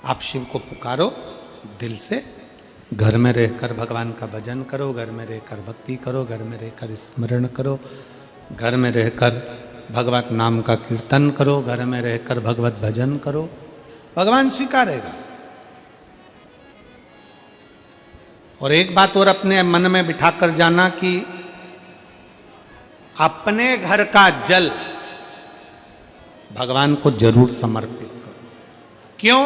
आप शिव को पुकारो दिल से, घर में रहकर भगवान का भजन करो, घर में रहकर भक्ति करो, घर में रहकर स्मरण करो, घर में रहकर भगवत नाम का कीर्तन करो, घर में रहकर भगवत भजन करो, भगवान स्वीकारेगा। और एक बात और अपने मन में बिठा कर जाना कि अपने घर का जल भगवान को जरूर समर्पित करो। क्यों?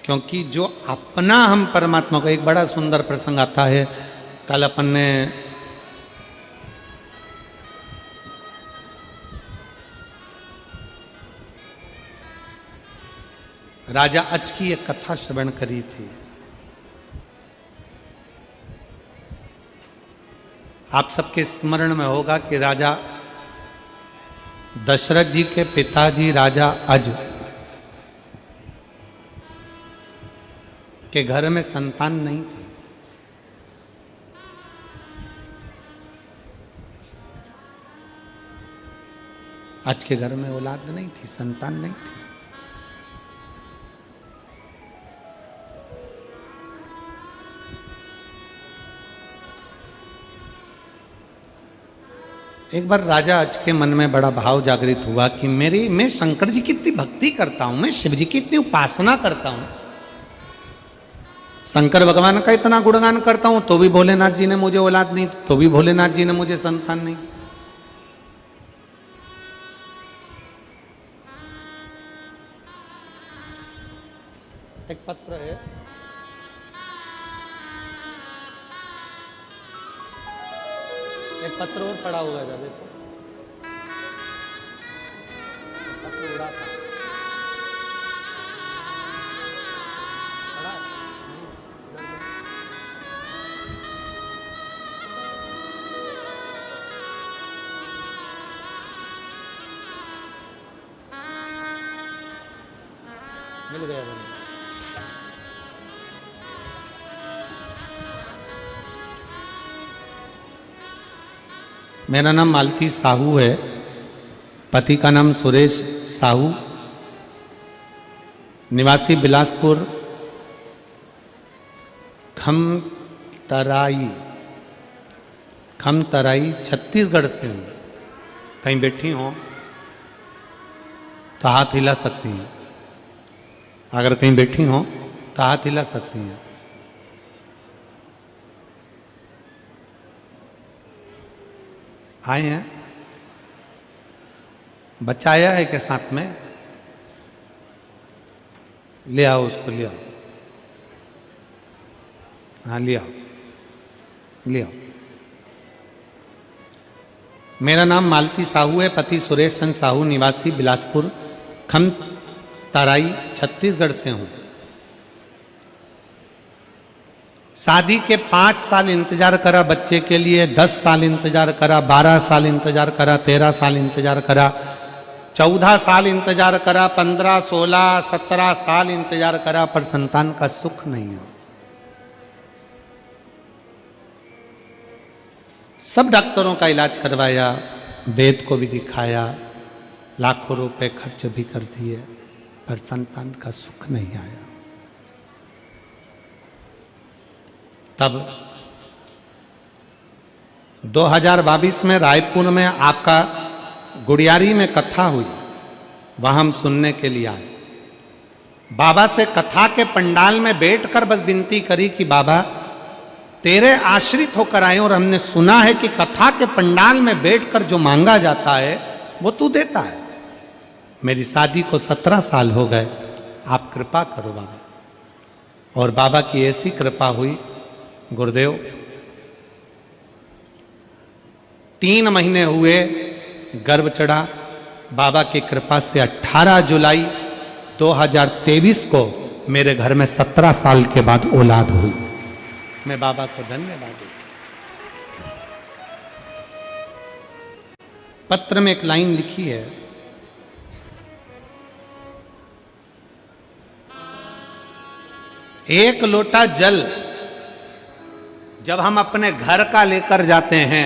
क्योंकि जो अपना हम परमात्मा को, एक बड़ा सुंदर प्रसंग आता है, कल अपन ने राजा अच की एक कथा श्रवण करी थी। आप सबके स्मरण में होगा कि राजा दशरथ जी के पिताजी राजा अज के घर में संतान नहीं थी। अज के घर में औलाद नहीं थी, संतान नहीं थी। एक बार राजा अज के मन में बड़ा भाव जागृत हुआ कि मैं शंकर जी की इतनी भक्ति करता हूं, मैं शिव जी की इतनी उपासना करता हूं, शंकर भगवान का इतना गुणगान करता हूं, तो भी भोलेनाथ जी ने मुझे औलाद नहीं, तो भी भोलेनाथ जी ने मुझे संतान नहीं। एक पत्र है, एक पत्र और पड़ा हुआ है, देखो पत्र उड़ा था, पड़ा मिल गया मुझे। मेरा नाम मालती साहू है, पति का नाम सुरेश साहू, निवासी बिलासपुर खमतराई छत्तीसगढ़ से हूँ। कहीं बैठी हो तो हाथ हिला सकती हैं, अगर कहीं बैठी हो तो हाथ हिला सकती हैं। आए हैं? बच्चा आया है के साथ में? ले आओ उसको, ले आओ। हाँ ले आओ, ले आओ। मेरा नाम मालती साहू है, पति सुरेश चंद्र साहू, निवासी बिलासपुर खमतराई छत्तीसगढ़ से हूँ। शादी के 5 साल इंतजार करा बच्चे के लिए, 10 साल इंतजार करा, 12 साल इंतजार करा, 13 साल इंतजार करा, 14 साल इंतजार करा, 15, 16, 17 साल इंतजार करा, पर संतान का सुख नहीं हो। सब डॉक्टरों का इलाज करवाया, वेद को भी दिखाया, लाखों रुपए खर्च भी कर दिए, पर संतान का सुख नहीं आया। तब 2022 में रायपुर में आपका गुड़ियारी में कथा हुई, वहां हम सुनने के लिए आए। बाबा से कथा के पंडाल में बैठकर बस विनती करी कि बाबा तेरे आश्रित होकर आए, और हमने सुना है कि कथा के पंडाल में बैठकर जो मांगा जाता है वो तू देता है। मेरी शादी को 17 साल हो गए, आप कृपा करो बाबा। और बाबा की ऐसी कृपा हुई, गुरुदेव 3 महीने हुए, गर्भ चढ़ा। बाबा की कृपा से 18 जुलाई 2023 को मेरे घर में 17 साल के बाद औलाद हुई। मैं बाबा को धन्यवाद देता। पत्र में एक लाइन लिखी है, एक लोटा जल जब हम अपने घर का लेकर जाते हैं,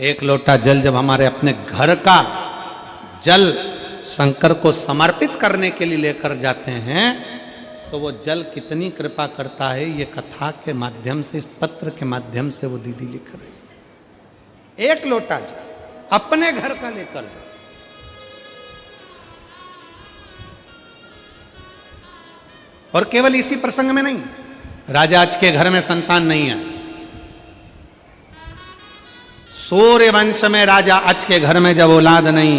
एक लोटा जल जब हमारे अपने घर का जल शंकर को समर्पित करने के लिए लेकर जाते हैं, तो वो जल कितनी कृपा करता है, ये कथा के माध्यम से, इस पत्र के माध्यम से वो दीदी लिख रही। एक लोटा जल अपने घर का लेकर जाओ। और केवल इसी प्रसंग में नहीं, राजा आज के घर में संतान नहीं है, सूर्य वंश में राजा आज के घर में जब औलाद नहीं,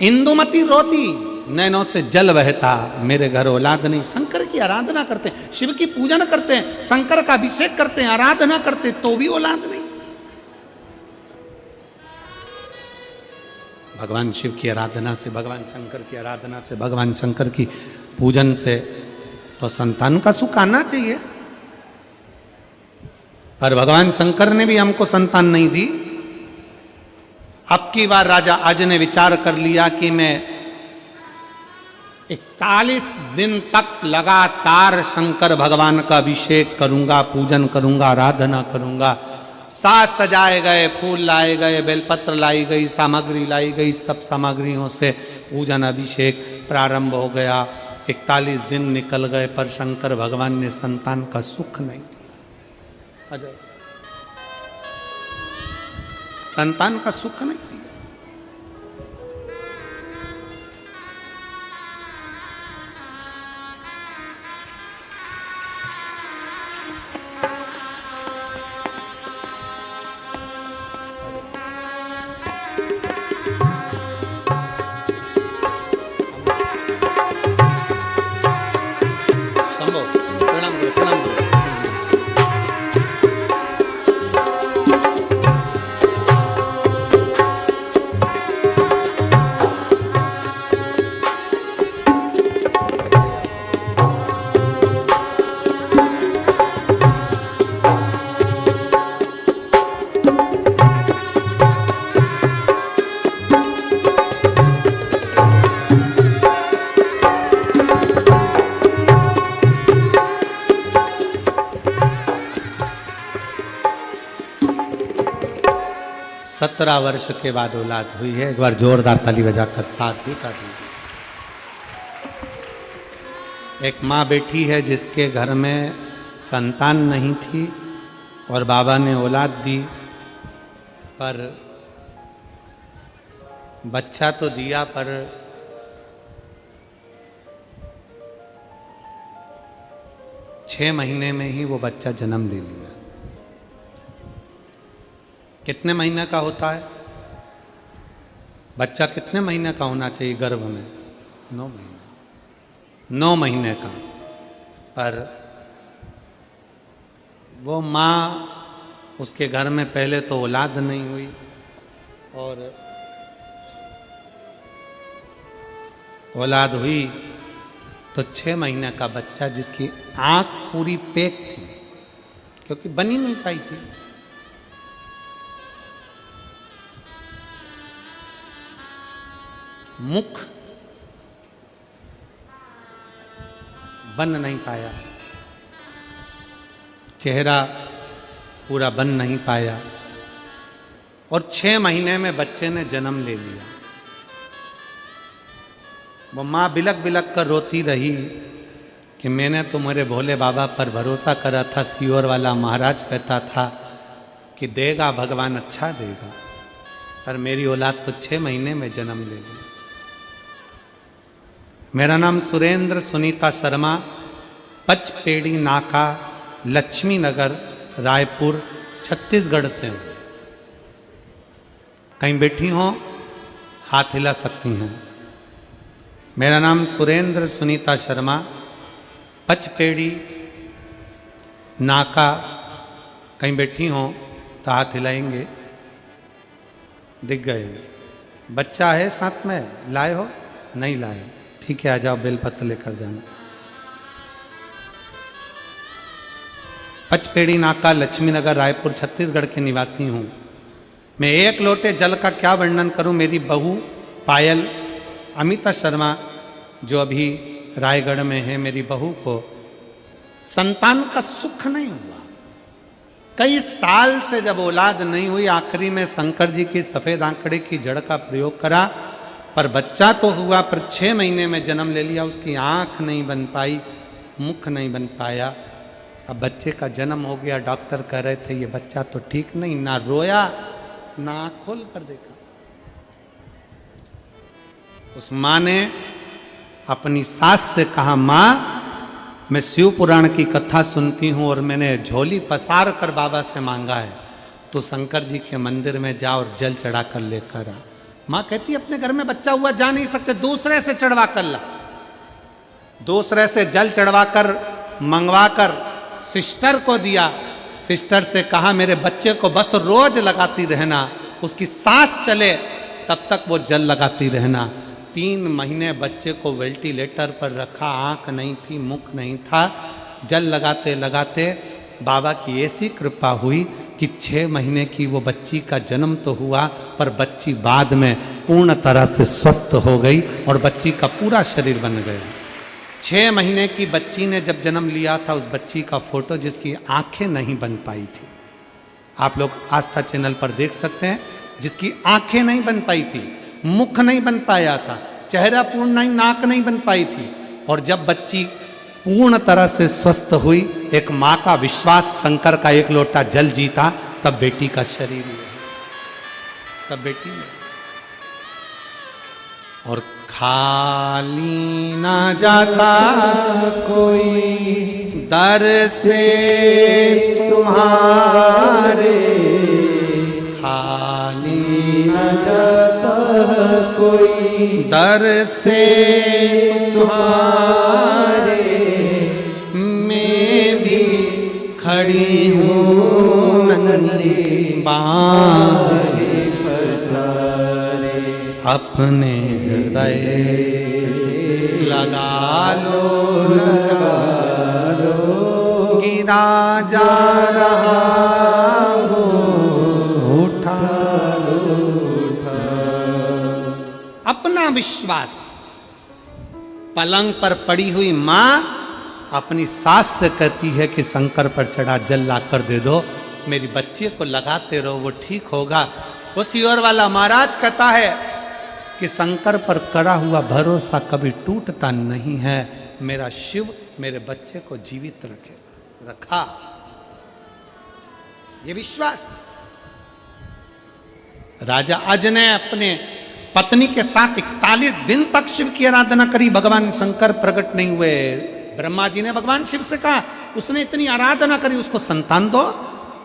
इंदुमती रोती, नैनों से जल बहता, मेरे घर औलाद नहीं। शंकर की आराधना करते हैं, शिव की पूजन करते हैं, शंकर का अभिषेक करते हैं, आराधना करते, तो भी औलाद नहीं। भगवान शिव की आराधना से, भगवान शंकर की आराधना से, भगवान शंकर की पूजन से तो संतान का सुख आना चाहिए। पर भगवान शंकर ने भी हमको संतान नहीं दी। अब की बार राजा आज ने विचार कर लिया कि मैं 41 दिन तक लगातार शंकर भगवान का अभिषेक करूंगा, पूजन करूंगा, आराधना करूंगा। साज सजाए गए, फूल लाए गए, बेलपत्र लाई गई, सामग्री लाई गई, सब सामग्रियों से पूजन अभिषेक प्रारंभ हो गया। 41 दिन निकल गए, पर शंकर भगवान ने संतान का सुख नहीं दिया। अजय, संतान का सुख नहीं दिया। प्रणाम करो। 17 वर्ष के बाद औलाद हुई है। एक बार जोरदार ताली बजाकर साथ ही कर दीजिए। एक माँ बेटी है जिसके घर में संतान नहीं थी और बाबा ने औलाद दी, पर बच्चा तो दिया, पर छह महीने में ही वो बच्चा जन्म ले लिया। कितने महीने का होता है बच्चा? कितने महीने का होना चाहिए गर्भ में? 9 महीने। 9 महीने का। पर वो माँ, उसके घर में पहले तो औलाद नहीं हुई और औलाद हुई तो 6 महीने का बच्चा, जिसकी आंख पूरी पैक थी क्योंकि बनी नहीं पाई थी। मुख बन नहीं पाया, चेहरा पूरा बन नहीं पाया और 6 महीने में बच्चे ने जन्म ले लिया। वो माँ बिलक बिलक कर रोती रही कि मैंने तो मेरे भोले बाबा पर भरोसा करा था। सीहोर वाला महाराज कहता था कि देगा भगवान, अच्छा देगा, पर मेरी औलाद तो 6 महीने में जन्म ले ली। मेरा नाम सुरेंद्र सुनीता शर्मा, पचपेड़ी नाका, लक्ष्मी नगर, रायपुर, छत्तीसगढ़ से हूँ। कहीं बैठी हो हाथ हिला सकती हैं। मेरा नाम सुरेंद्र सुनीता शर्मा, पचपेड़ी नाका, कहीं बैठी हो तो हाथ हिलाएंगे। दिख गए। बच्चा है साथ में? लाए हो? नहीं लाए? ठीक है, आ जाओ, बेलपत्र लेकर जाना। पचपेड़ी नाका, लक्ष्मी नगर, रायपुर, छत्तीसगढ़ के निवासी हूँ। मैं एक लोटे जल का क्या वर्णन करूँ। मेरी बहू पायल अमिता शर्मा, जो अभी रायगढ़ में है, मेरी बहू को संतान का सुख नहीं हुआ। कई साल से जब औलाद नहीं हुई, आखिरी में शंकर जी की सफेद आंकड़े की जड़ का प्रयोग करा पर बच्चा तो हुआ, पर 6 महीने में जन्म ले लिया, उसकी आंख नहीं बन पाई, मुख नहीं बन पाया। अब बच्चे का जन्म हो गया, डॉक्टर कह रहे थे ये बच्चा तो ठीक नहीं, ना रोया ना आंख खोल कर देखा। उस माँ ने अपनी सास से कहा, माँ मैं शिव पुराण की कथा सुनती हूँ और मैंने झोली पसार कर बाबा से मांगा है, तो शंकर जी के मंदिर में जा और जल चढ़ा कर लेकर आ। माँ कहती अपने घर में बच्चा हुआ, जा नहीं सकते, दूसरे से चढ़वा कर ला। दूसरे से जल चढ़वा कर मंगवा कर सिस्टर को दिया। सिस्टर से कहा मेरे बच्चे को बस रोज लगाती रहना, उसकी सांस चले तब तक वो जल लगाती रहना। 3 महीने बच्चे को वेंटिलेटर पर रखा, आंख नहीं थी, मुख नहीं था। जल लगाते लगाते बाबा की ऐसी कृपा हुई कि 6 महीने की वो बच्ची का जन्म तो हुआ, पर बच्ची बाद में पूर्ण तरह से स्वस्थ हो गई और बच्ची का पूरा शरीर बन गया। 6 महीने की बच्ची ने जब जन्म लिया था, उस बच्ची का फोटो जिसकी आंखें नहीं बन पाई थी, आप लोग आस्था चैनल पर देख सकते हैं, जिसकी आंखें नहीं बन पाई थी, मुख नहीं बन पाया था, चेहरा पूर्ण नहीं, नाक नहीं बन पाई थी। और जब बच्ची पूर्ण तरह से स्वस्थ हुई, एक माँ का विश्वास, शंकर का 1 लोटा जल जीता, तब बेटी का शरीर लिया, तब बेटी ने। और खाली ना जाता कोई दर से तुम्हारे, खाली ना जाता कोई दर से तुम्हारे, मैं भी खड़ी हूँ नन्ही बाहें पसारे, अपने हृदय लगा लो, गिरा जा रहा हो, उठा लो, अपना विश्वास। पलंग पर पड़ी हुई माँ अपनी सास से कहती है कि शंकर पर चढ़ा जल ला कर दे दो, मेरी बच्चे को लगाते रहो, वो ठीक होगा। उसी ओर वाला महाराज कहता है कि शंकर पर कड़ा हुआ भरोसा कभी टूटता नहीं है, मेरा शिव मेरे बच्चे को जीवित रखा, ये विश्वास। राजा अज ने अपने पत्नी के साथ 41 दिन तक शिव की आराधना करी, भगवान शंकर प्रकट नहीं हुए। ब्रह्मा जी ने भगवान शिव से कहा, उसने इतनी आराधना करी, उसको संतान दो।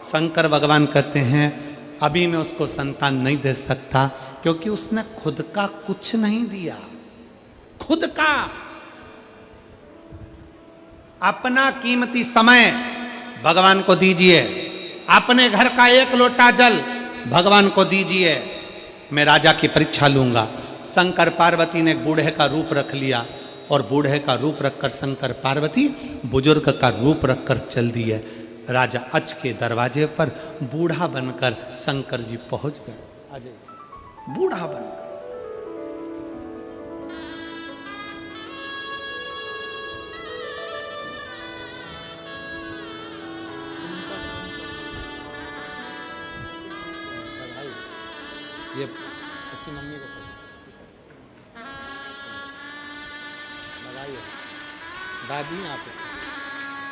शंकर भगवान कहते हैं अभी मैं उसको संतान नहीं दे सकता, क्योंकि उसने खुद का कुछ नहीं दिया, खुद का अपना कीमती समय भगवान को दीजिए, अपने घर का 1 लोटा जल भगवान को दीजिए, मैं राजा की परीक्षा लूंगा। शंकर पार्वती ने एक बूढ़े का रूप रख लिया, और बूढ़े का रूप रखकर शंकर पार्वती बुजुर्ग का रूप रखकर चल दिए। राजा अच के दरवाजे पर बूढ़ा बनकर शंकर जी पहुंच गए। अजय बूढ़ा बनकर, ये उसकी मम्मी को लगाइए, दादी आप,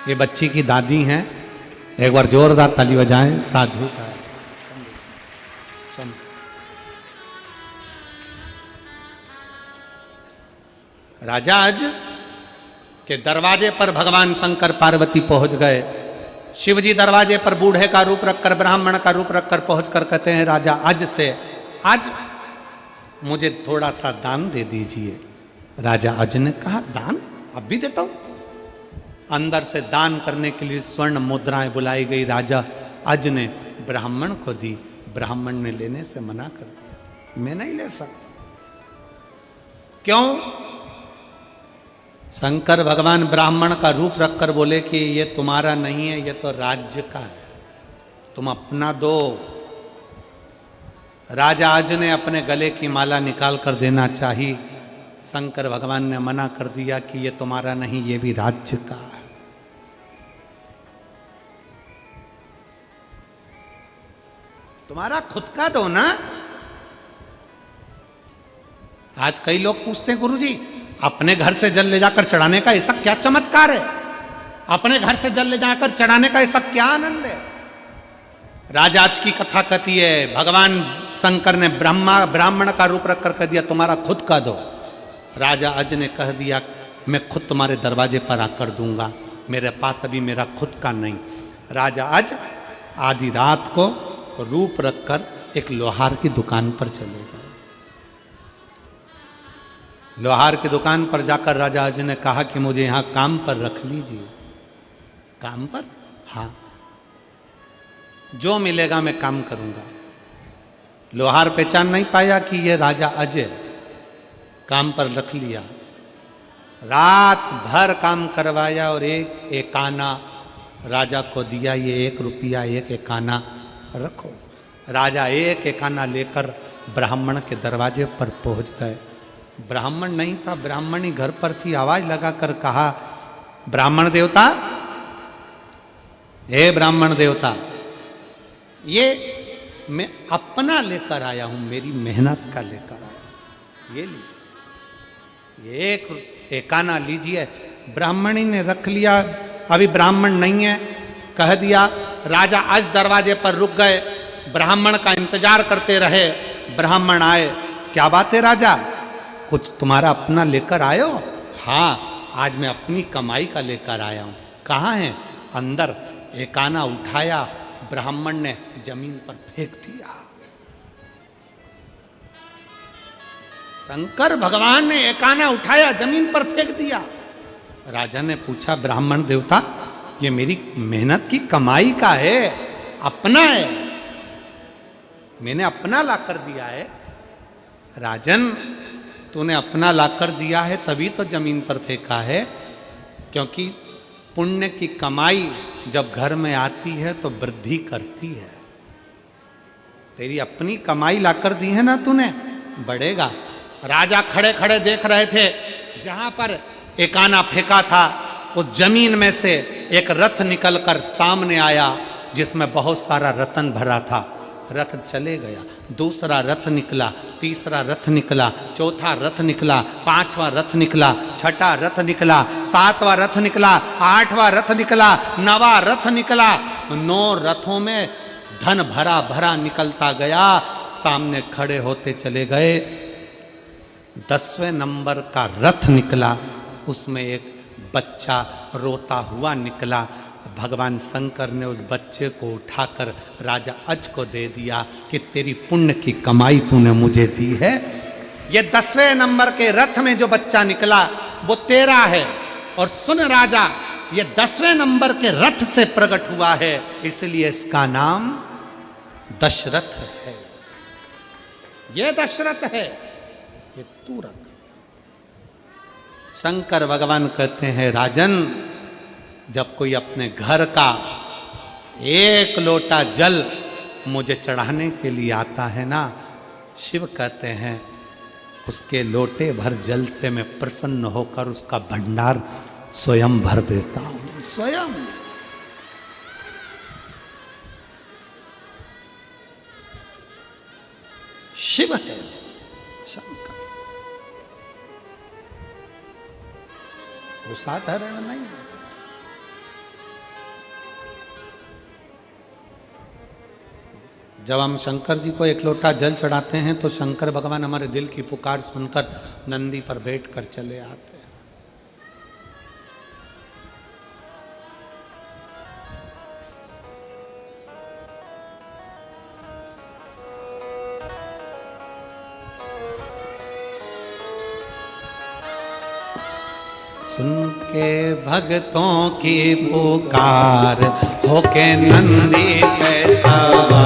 ये बच्ची की दादी हैं, एक बार जोरदार ताली बजाएं। साधु का राजा अज के दरवाजे पर भगवान शंकर पार्वती पहुंच गए। शिवजी दरवाजे पर बूढ़े का रूप रखकर, ब्राह्मण का रूप रखकर पहुंचकर कहते हैं राजा अज से, आज मुझे थोड़ा सा दान दे दीजिए। राजा अज ने कहा दान अब भी देता हूं। अंदर से दान करने के लिए स्वर्ण मुद्राएं बुलाई गई। राजा अज ने ब्राह्मण को दी, ब्राह्मण ने लेने से मना कर दिया, मैं नहीं ले सकता। क्यों? शंकर भगवान ब्राह्मण का रूप रखकर बोले कि ये तुम्हारा नहीं है, ये तो राज्य का है, तुम अपना दो। राजा अज ने अपने गले की माला निकाल कर देना चाहिए, शंकर भगवान ने मना कर दिया कि ये तुम्हारा नहीं, ये भी राज्य का है। तुम्हारा खुद का दो ना। आज कई लोग पूछते हैं गुरुजी अपने घर से जल ले जाकर चढ़ाने का ऐसा क्या चमत्कार है, अपने घर से जल ले जाकर चढ़ाने का ऐसा क्या आनंद है। राजा अज की कथा कहती है भगवान शंकर ने ब्राह्मण का रूप रखकर कह दिया तुम्हारा खुद का दो। राजा अज ने कह दिया मैं खुद तुम्हारे दरवाजे पर आकर दूंगा, मेरे पास अभी मेरा खुद का नहीं। राजा अज आधी रात को रूप रखकर एक लोहार की दुकान पर चले गए। लोहार की दुकान पर जाकर राजा अज ने कहा कि मुझे यहां काम पर रख लीजिए। काम पर? हाँ, जो मिलेगा मैं काम करूंगा। लोहार पहचान नहीं पाया कि ये राजा अज है, काम पर रख लिया। रात भर काम करवाया और एक आना राजा को दिया, ये 1 रुपया 1 आना रखो। राजा 1 आना लेकर ब्राह्मण के दरवाजे पर पहुंच गए। ब्राह्मण नहीं था, ब्राह्मणी घर पर थी। आवाज लगाकर कहा ब्राह्मण देवता, हे ब्राह्मण देवता, ये मैं अपना लेकर आया हूं, मेरी मेहनत का लेकर आया, ये लीजिए, ये 1 आना लीजिए। ब्राह्मणी ने रख लिया। अभी ब्राह्मण नहीं है, कह दिया। राजा आज दरवाजे पर रुक गए, ब्राह्मण का इंतजार करते रहे। ब्राह्मण आए, क्या बात है राजा, कुछ तुम्हारा अपना लेकर आए हो? हाँ, आज मैं अपनी कमाई का लेकर आया हूं। कहाँ है? अंदर। 1 आना उठाया, ब्राह्मण ने जमीन पर फेंक दिया। शंकर भगवान ने 1 आना उठाया, जमीन पर फेंक दिया। राजा ने पूछा ब्राह्मण देवता, ये मेरी मेहनत की कमाई का है, अपना है, मैंने अपना लाकर दिया है। राजन, तूने अपना लाकर दिया है तभी तो जमीन पर फेंका है, क्योंकि पुण्य की कमाई जब घर में आती है तो वृद्धि करती है। तेरी अपनी कमाई लाकर दी है ना तूने, बढ़ेगा। राजा खड़े खड़े देख रहे थे, जहां पर 1 आना फेंका था उस जमीन में से एक रथ निकलकर सामने आया, जिसमें बहुत सारा रतन भरा था। रथ चले गया, दूसरा रथ निकला, तीसरा रथ निकला, चौथा रथ निकला, 5वां रथ निकला, 6ठा रथ निकला, 7वां रथ निकला, 8वां रथ निकला, 9वां रथ निकला। 9 रथों में धन भरा भरा निकलता गया, सामने खड़े होते चले गए। 10वें नंबर का रथ निकला, उसमें एक बच्चा रोता हुआ निकला। भगवान शंकर ने उस बच्चे को उठाकर राजा अज को दे दिया कि तेरी पुण्य की कमाई तूने मुझे दी है। ये 10वें नंबर के रथ में जो बच्चा निकला वो तेरा है। और सुन राजा, ये 10वें नंबर के रथ से प्रकट हुआ है, इसलिए इसका नाम दशरथ है। ये दशरथ है, ये तू रख। शंकर भगवान कहते हैं राजन, जब कोई अपने घर का 1 लोटा जल मुझे चढ़ाने के लिए आता है ना, शिव कहते हैं उसके लोटे भर जल से मैं प्रसन्न होकर उसका भंडार स्वयं भर देता हूं। स्वयं। शिव है शंकर, वो साधारण नहीं है। जब हम शंकर जी को 1 लोटा जल चढ़ाते हैं तो शंकर भगवान हमारे दिल की पुकार सुनकर नंदी पर बैठकर चले आते हैं। सुन के भक्तों की पुकार होके नंदी पे सवार,